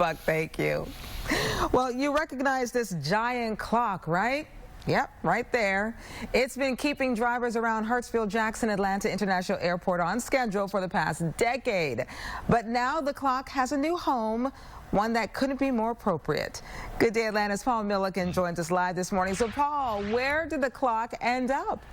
Buck, thank you. Well, you recognize this giant clock, right? Yep, right there. It's been keeping drivers around Hartsfield-Jackson Atlanta International Airport on schedule for the past decade. But now the clock has a new home, one that couldn't be more appropriate. Good day, Atlanta's Paul Milliken joins us live this morning. So, Paul, where did the clock end up?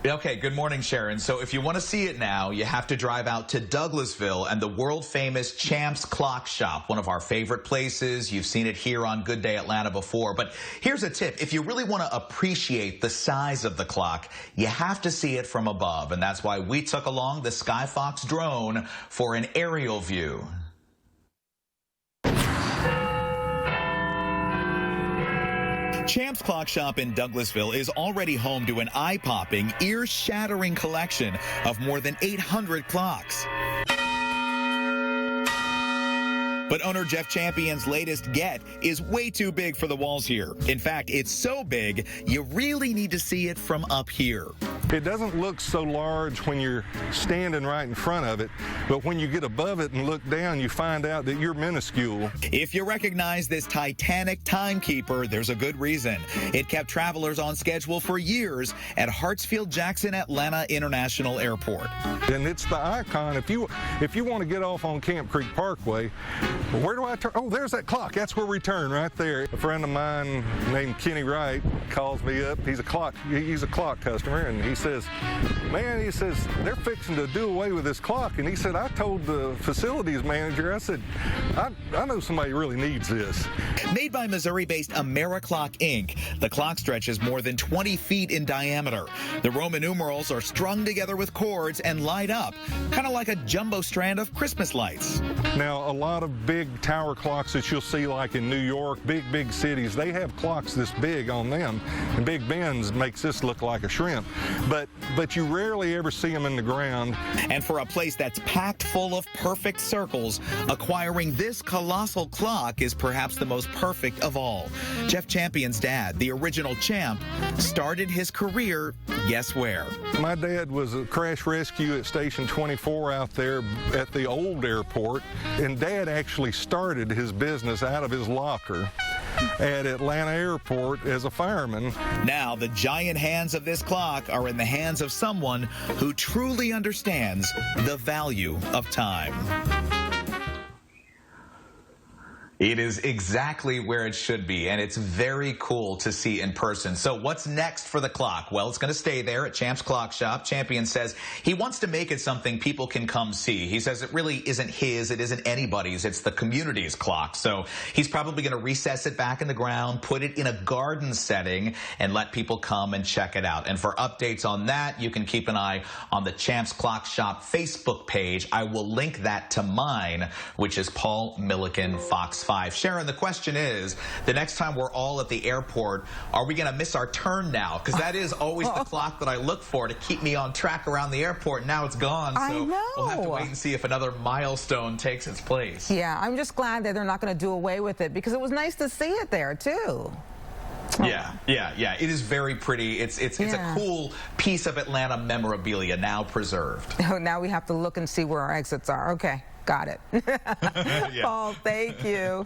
Okay, good morning, Sharon. So if you want to see it now, you have to drive out to Douglasville and the world-famous Champ's Clock Shop, one of our favorite places. You've seen it here on Good Day Atlanta before. But here's a tip. If you really want to appreciate the size of the clock, you have to see it from above. And that's why we took along the Skyfox drone for an aerial view. Champ's Clock Shop in Douglasville is already home to an eye-popping, ear-shattering collection of more than 800 clocks. But owner Jeff Champion's latest get is way too big for the walls here. In fact, it's so big, you really need to see it from up here. It doesn't look so large when you're standing right in front of it, but when you get above it and look down, you find out that you're minuscule. If you recognize this titanic timekeeper, there's a good reason. It kept travelers on schedule for years at Hartsfield-Jackson Atlanta International Airport. And it's the icon. If you want to get off on Camp Creek Parkway, where do I turn? Oh, there's that clock. That's where we turn, right there. A friend of mine named Kenny Wright calls me up. He's a clock customer, and he says, man, he says, they're fixing to do away with this clock. And he said, I told the facilities manager, I said, I know somebody really needs this. Made by Missouri-based AmeriClock Inc., the clock stretches more than 20 feet in diameter. The Roman numerals are strung together with cords and light up, kind of like a jumbo strand of Christmas lights. Now, a lot of big tower clocks that you'll see like in New York, big cities, they have clocks this big on them, and Big Ben's makes this look like a shrimp. But you rarely ever see them in the ground. And for a place that's packed full of perfect circles, acquiring this colossal clock is perhaps the most perfect of all. Jeff Champion's dad, the original Champ, started his career, guess where? My dad was a crash rescue at Station 24 out there at the old airport, and Dad actually started his business out of his locker at Atlanta Airport as a fireman. Now, the giant hands of this clock are in the hands of someone who truly understands the value of time. It is exactly where it should be, and it's very cool to see in person. So what's next for the clock? Well, it's going to stay there at Champ's Clock Shop. Champion says he wants to make it something people can come see. He says it really isn't his, it isn't anybody's, it's the community's clock. So he's probably going to recess it back in the ground, put it in a garden setting, and let people come and check it out. And for updates on that, you can keep an eye on the Champ's Clock Shop Facebook page. I will link that to mine, which is Paul Milliken, Fox 5. Sharon, the question is, the next time we're all at the airport, are we going to miss our turn now? Because that is always the clock that I look for to keep me on track around the airport. Now it's gone, so we'll have to wait and see if another milestone takes its place. Yeah, I'm just glad that they're not going to do away with it, because it was nice to see it there, too. Yeah. It is very pretty. It's a cool piece of Atlanta memorabilia now preserved. Now we have to look and see where our exits are. Okay, got it. Paul, thank you.